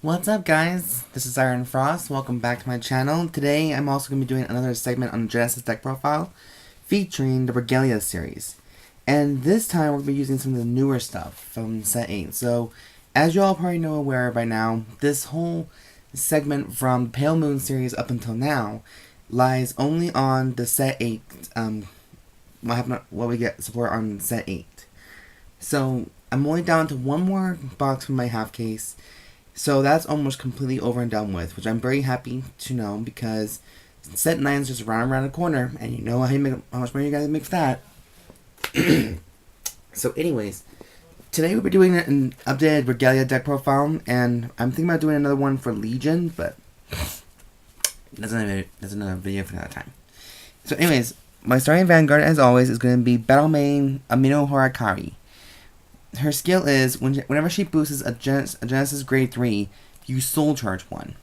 What's up, guys? This is Siren Frost. Welcome back to my channel. Today I'm also going to be doing another segment on the Genesis deck profile featuring the Regalia series. And this time we're going to be using some of the newer stuff from set 8. So, as you all probably know aware by now, this whole segment from Pale Moon series up until now lies only on the set 8, what we get support on set 8. So, I'm only down to one more box from my half case. So that's almost completely over and done with, which I'm very happy to know because set 9 is just around the corner, and you know how much money you guys make for that. So anyways, today we'll be doing an updated Regalia deck profile, and I'm thinking about doing another one for Legion, but there's another video for another time. So anyways, my starting Vanguard, as always, is going to be Battle Main Amenohoakari. Her skill is, whenever she boosts a Genesis grade 3, you soul charge 1.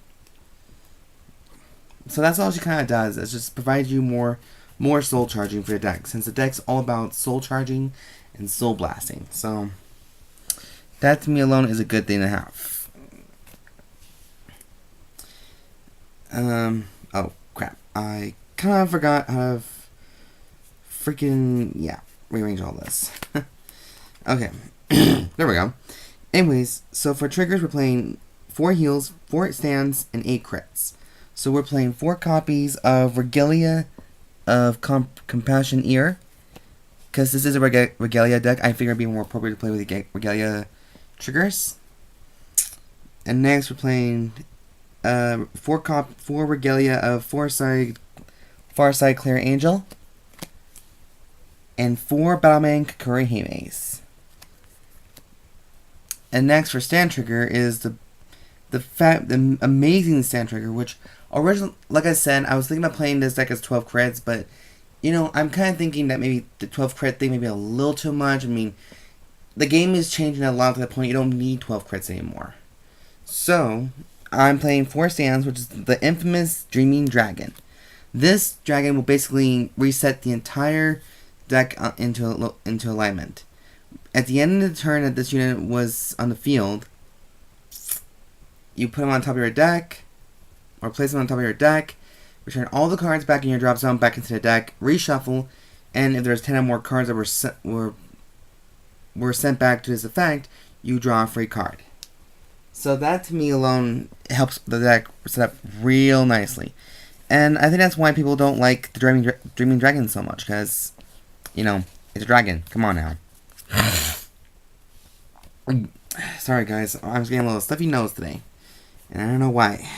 So that's all she kind of does, is just provide you more soul charging for your deck, since the deck's all about soul charging and soul blasting. So that to me alone is a good thing to have. Oh crap, I kind of forgot how to rearrange all this. Okay. There we go. Anyways, so for triggers, we're playing 4 heals, 4 stands, and 8 crits. So we're playing 4 copies of Regalia of Compassion Ear. Because this is a Regalia deck, I figure it'd be more appropriate to play with the Regalia triggers. And next we're playing 4 Regalia of Farside Clear Angel. And 4 Battleman Kukurihimes. And next for stand trigger is the amazing stand trigger, which like I said, I was thinking about playing this deck as 12 crits, but you know, I'm kind of thinking that maybe the 12 crit thing may be a little too much. I mean, the game is changing a lot to the point you don't need 12 crits anymore. So I'm playing 4 stands, which is the infamous Dreaming Dragon. This dragon will basically reset the entire deck into alignment. At the end of the turn that this unit was on the field, you put them on top of your deck, or place them on top of your deck, return all the cards back in your drop zone back into the deck, reshuffle, and if there's 10 or more cards that were sent back to this effect, you draw a free card. So that to me alone helps the deck set up real nicely. And I think that's why people don't like the Dreaming Dragon so much, because, you know, it's a dragon. Come on now. Sorry guys, I'm just getting a little stuffy nose today, and I don't know why.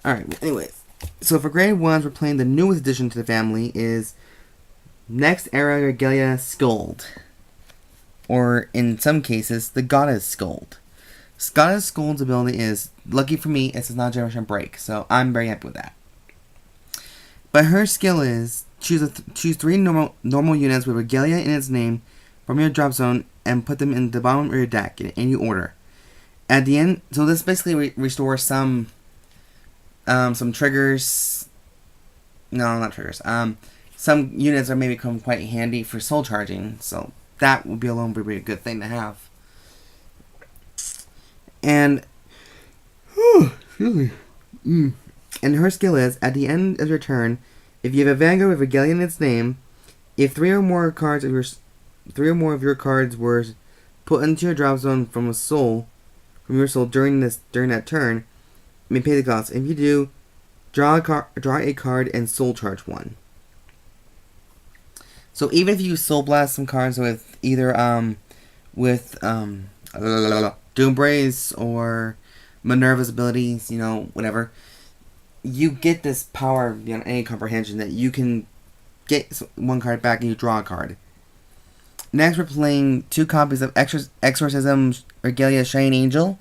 Alright, anyways, so for grade 1s, we're playing the newest addition to the family is Next Era Regalia Skuld, or in some cases, the Goddess Skuld. Goddess Skuld's ability is, lucky for me, it's not generation break, so I'm very happy with that. But her skill is choose 3 normal units with Regalia in its name from your drop zone and put them in the bottom of your deck in any order. At the end, so this basically restores some triggers. No, not triggers. Some units that may become quite handy for soul charging. So that would be a good thing to have. And excuse me. And her skill is, at the end of your turn, if you have a Vanguard with Regalia in its name, if 3 or more of your cards were put into your drop zone from your soul during that turn, you may pay the cost. If you do, draw a card and soul charge 1. So even if you soul blast some cards with either Doombrace or Minerva's abilities, you know, whatever, you get this power beyond any comprehension that you can get 1 card back and you draw a card. Next, we're playing 2 copies of Exorcism Regalia Shining Angel.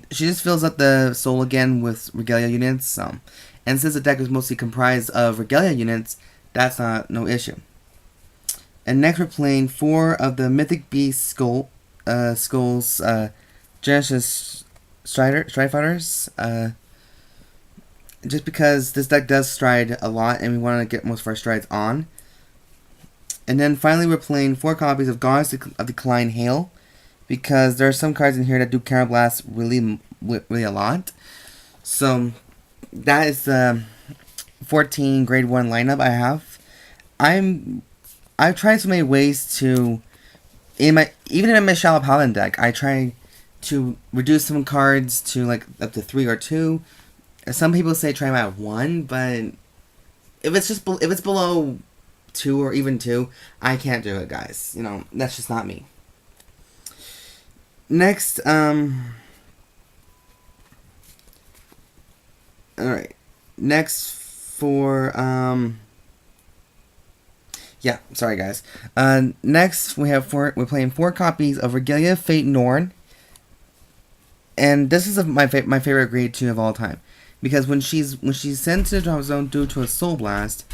She just fills up the soul again with Regalia units. And since the deck is mostly comprised of Regalia units, that's no issue. And next, we're playing 4 of the Mythic Beast Skull's Genesis Stride Fighters. Just because this deck does stride a lot and we want to get most of our strides on. And then finally we're playing 4 copies of Goddess of Decline Hail. because there are some cards in here that do counterblast really a lot. So that is the 14 grade 1 lineup I have. I've tried so many ways to, even in my Shallow Paladin deck, I try to reduce some cards to like up to 3 or 2. Some people say try them at 1, but if it's below 2 or even 2, I can't do it, guys. You know, that's just not me. Next, alright. Next for, yeah, sorry guys. Next we're playing 4 copies of Regalia of Fate Norn. And this is my favorite grade 2 of all time. Because when she's sent to the drop zone due to a Soul Blast,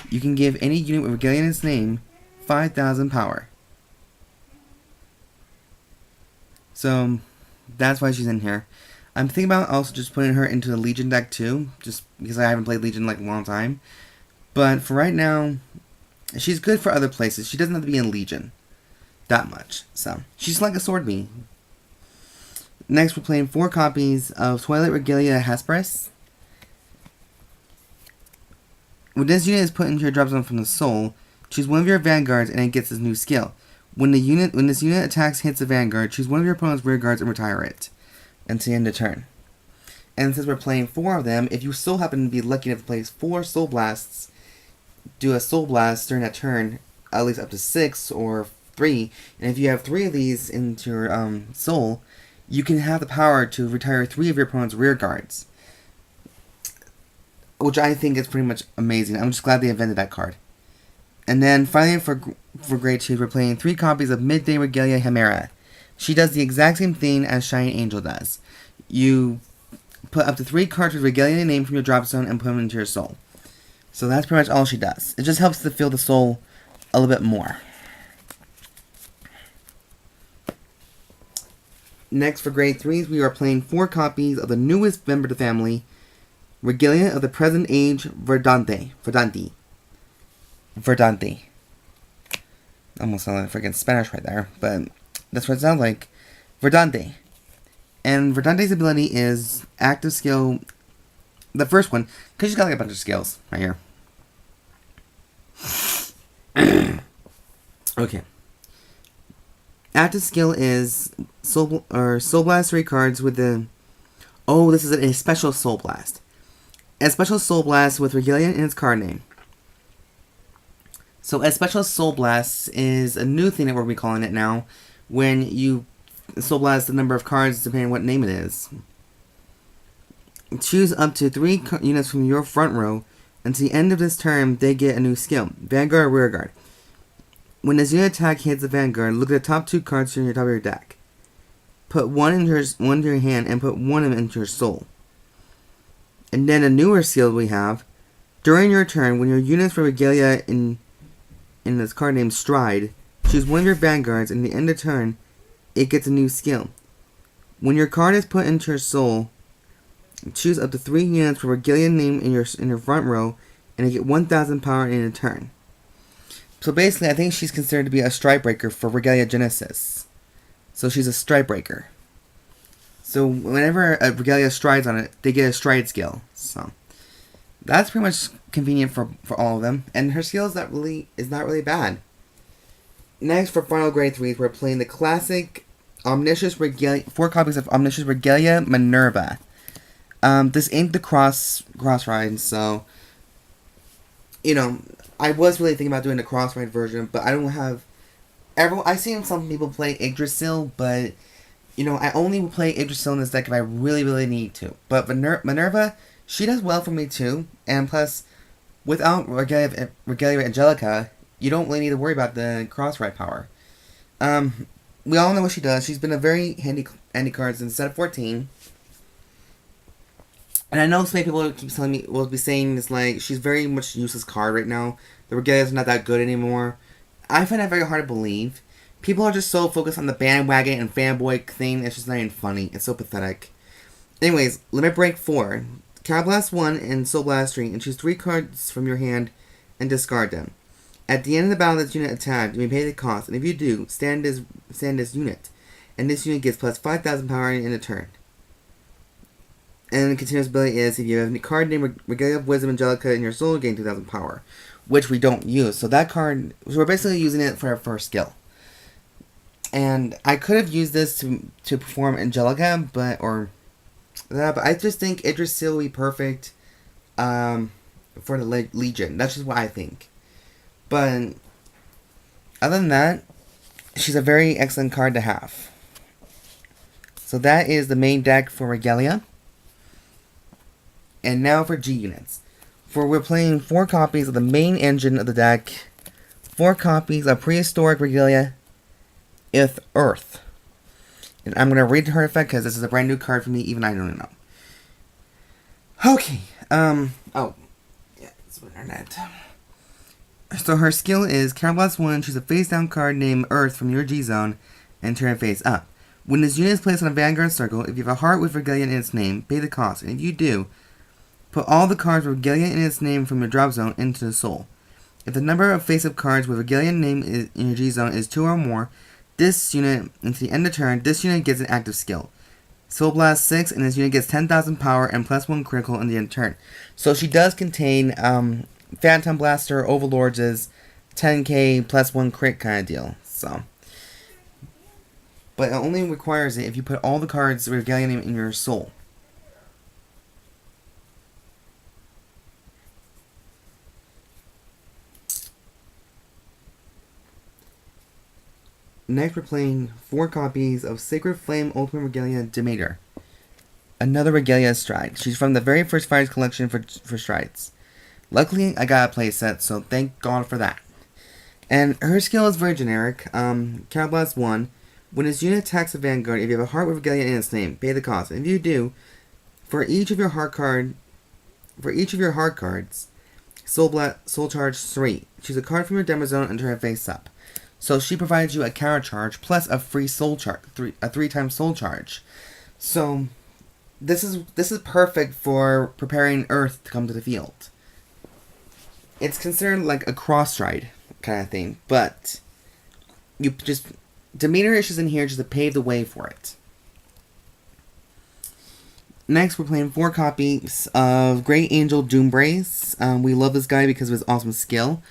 you can give any unit with Regalia in its name 5,000 power. So that's why she's in here. I'm thinking about also just putting her into the Legion deck too, just because I haven't played Legion in like a long time. But for right now, she's good for other places. She doesn't have to be in Legion that much. So she's like a sword bee. Next, we're playing 4 copies of Twilight Regalia Hesperis. When this unit is put into your drop zone from the soul, choose one of your vanguards and it gets this new skill. When this unit attacks hits a vanguard, choose one of your opponent's rear guards and retire it until the end of turn. And since we're playing 4 of them, if you still happen to be lucky enough to place 4 Soul Blasts, do a Soul Blast during that turn, at least up to 6 or 3. And if you have 3 of these into your soul, you can have the power to retire 3 of your opponent's rear guards. Which I think is pretty much amazing. I'm just glad they invented that card. And then finally for grade 2, we're playing 3 copies of Midday Regalia Hemera. She does the exact same thing as Shining Angel does. You put up to 3 cards with Regalia name from your drop zone and put them into your soul. So that's pretty much all she does. It just helps to fill the soul a little bit more. Next for grade 3s, we are playing 4 copies of the newest member of the family, Regalia of the Present Age Verthandi. Almost sounded like freaking Spanish right there, but that's what it sounds like. Verthandi. And Verthandi's ability is active skill. The first one, because she's got like a bunch of skills right here. Okay. Active skill is Soul Blast 3 cards with the... Oh, this is a special Soul Blast. A special Soul Blast with Regalia in its card name. So a special Soul Blast is a new thing that we're calling it now. When you Soul Blast the number of cards depending on what name it is. Choose up to 3 units from your front row. Until the end of this turn, they get a new skill. Vanguard or Rear Guard. When this unit attack hits the Vanguard, look at the top 2 cards from your top of your deck. Put one into your hand and put one of them into your soul. And then a newer skill we have. During your turn, when your units for Regalia in this card named Stride, choose one of your Vanguards and at the end of turn, it gets a new skill. When your card is put into your soul, choose up to 3 units for Regalia name in your front row and they get 1,000 power in a turn. So basically, I think she's considered to be a stride breaker for Regalia Genesis. So she's a stride breaker. So whenever a Regalia strides on it, they get a stride skill. So that's pretty much convenient for all of them. And her skill is not really bad. Next, for final grade 3s, we're playing the classic Omniscience Regalia, 4 copies of Omniscience Regalia Minerva. This ain't the cross ride, so you know, I was really thinking about doing the cross ride version, but I don't have I've seen some people play Yggdrasil, but you know, I only play Yggdrasil in this deck if I really, really need to. But Minerva, she does well for me too, and plus, without Regalia Angelica, you don't really need to worry about the cross ride power. We all know what she does. She's been a very handy card since set of 14. And I know so many people keep telling me, will be saying it's like, she's very much a useless card right now. The Regalia's not that good anymore. I find that very hard to believe. People are just so focused on the bandwagon and fanboy thing, it's just not even funny. It's so pathetic. Anyways, Limit Break 4. Counterblast 1 and Soul Blast 3, and choose 3 cards from your hand and discard them. At the end of the battle this unit attacked, you may pay the cost, and if you do, stand this unit. and this unit gets plus 5,000 power in a turn. And the continuous ability is if you have a card named Regalia of Wisdom Angelica in your soul, gain 2,000 power, which we don't use. So that card, so we're basically using it for our first skill. And I could have used this to perform Angelica, but I just think Yggdrasil will be perfect for the Legion. That's just what I think. But other than that, she's a very excellent card to have. So that is the main deck for Regalia. And now for G units. We're playing 4 copies of the main engine of the deck, 4 copies of Prehistoric Regalia of Urth. And I'm going to read her effect because this is a brand new card for me, even I don't know. Okay, oh, yeah, it's internet. So her skill is Counterblast 1, choose a face down card named Urth from your G zone, and turn it face up. When this unit is placed on a Vanguard circle, if you have a heart with Regalia in its name, pay the cost, and if you do, put all the cards with Regalia in its name from your drop zone into the soul. If the number of face-up cards with Regalia name in your G zone is 2 or more, this unit, until the end of turn, this unit gets an active skill. Soul Blast 6, and this unit gets 10,000 power and plus 1 critical in the end of turn. So she does contain Phantom Blaster Overlords' 10k plus 1 crit kind of deal. So, but it only requires it if you put all the cards with Regalia name in your soul. Next, we're playing 4 copies of Sacred Flame Ultimate Regalia Demeter. Another Regalia Stride. She's from the very first Fires collection for Strides. Luckily, I got a playset, so thank God for that. And her skill is very generic. Counterblast 1. When this unit attacks a Vanguard, if you have a heart with Regalia in its name, pay the cost. And if you do, for each of your heart cards, Soul Charge 3. Choose a card from your demo zone and turn it face up. So she provides you a counter charge plus a free soul charge, a 3-time soul charge. So this is perfect for preparing Urth to come to the field. It's considered like a cross stride kind of thing, but you just Demeter issues in here just to pave the way for it. Next, we're playing 4 copies of Great Angel Doombrace. We love this guy because of his awesome skill.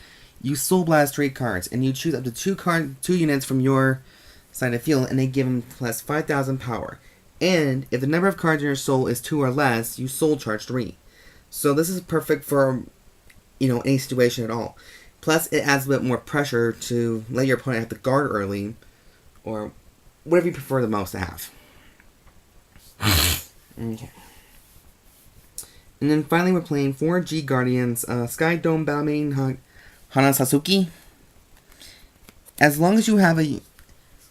You Soul Blast 3 cards, and you choose up to 2 units from your side of the field, and they give him plus 5,000 power. And if the number of cards in your soul is 2 or less, you Soul Charge 3. So this is perfect for, any situation at all. Plus, it adds a bit more pressure to let your opponent have to guard early, or whatever you prefer the most to have. Okay. And then finally, we're playing 4 G Guardians, Sky Dome Balmain Hanasatsuki. As long as you have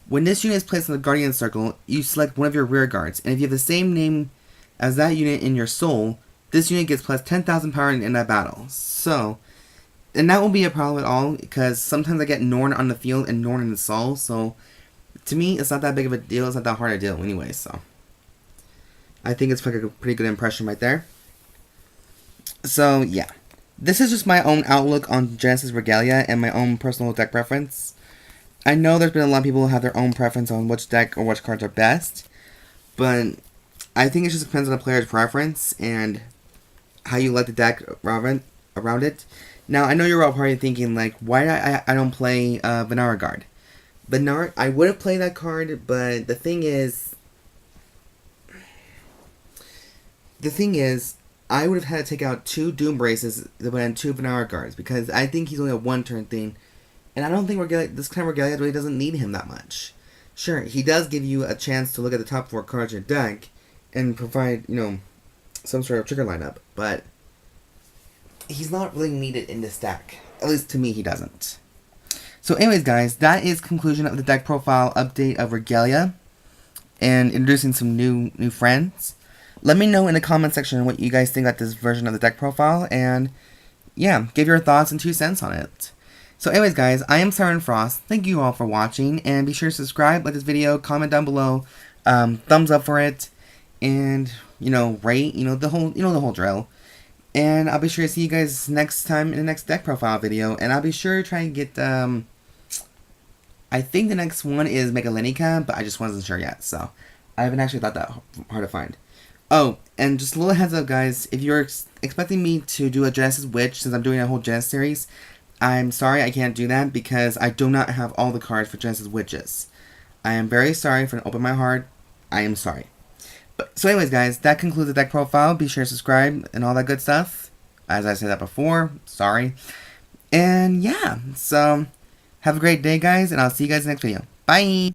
when this unit is placed in the Guardian Circle, you select one of your rear guards, and if you have the same name as that unit in your soul, this unit gets plus 10,000 power in that battle. So, and that won't be a problem at all, because sometimes I get Norn on the field and Norn in the soul, so to me, it's not that big of a deal, it's not that hard a deal anyway, so I think it's like a pretty good impression right there. So, yeah. This is just my own outlook on Genesis Regalia and my own personal deck preference. I know there's been a lot of people who have their own preference on which deck or which cards are best, but I think it just depends on the player's preference and how you like the deck around it. Now, I know you're all probably thinking, like, why I don't play Vanara Guard. Vanara, I would have played that card, but the thing is, I would have had to take out 2 Doom Braces that went on 2 Vanara Guards, because I think he's only a 1-turn thing, and I don't think this kind of Regalia really doesn't need him that much. Sure, he does give you a chance to look at the top 4 cards in your deck and provide, some sort of trigger lineup, but he's not really needed in this deck. At least to me, he doesn't. So anyways, guys, that is conclusion of the deck profile update of Regalia and introducing some new friends. Let me know in the comment section what you guys think about this version of the deck profile, and yeah, give your thoughts and 2 cents on it. So anyways, guys, I am Siren Frost. Thank you all for watching, and be sure to subscribe, like this video, comment down below, thumbs up for it, and rate, the whole drill. And I'll be sure to see you guys next time in the next deck profile video, and I'll be sure to try and get I think the next one is Megalenica, but I just wasn't sure yet, so I haven't actually thought that hard to find. Oh, and just a little heads up, guys, if you're expecting me to do a Genesis Witch, since I'm doing a whole Genesis series, I'm sorry I can't do that because I do not have all the cards for Genesis Witches. I am very sorry for open my heart. I am sorry. But so anyways, guys, that concludes the deck profile. Be sure to subscribe and all that good stuff. As I said that before, sorry. And yeah, so have a great day, guys, and I'll see you guys in the next video. Bye!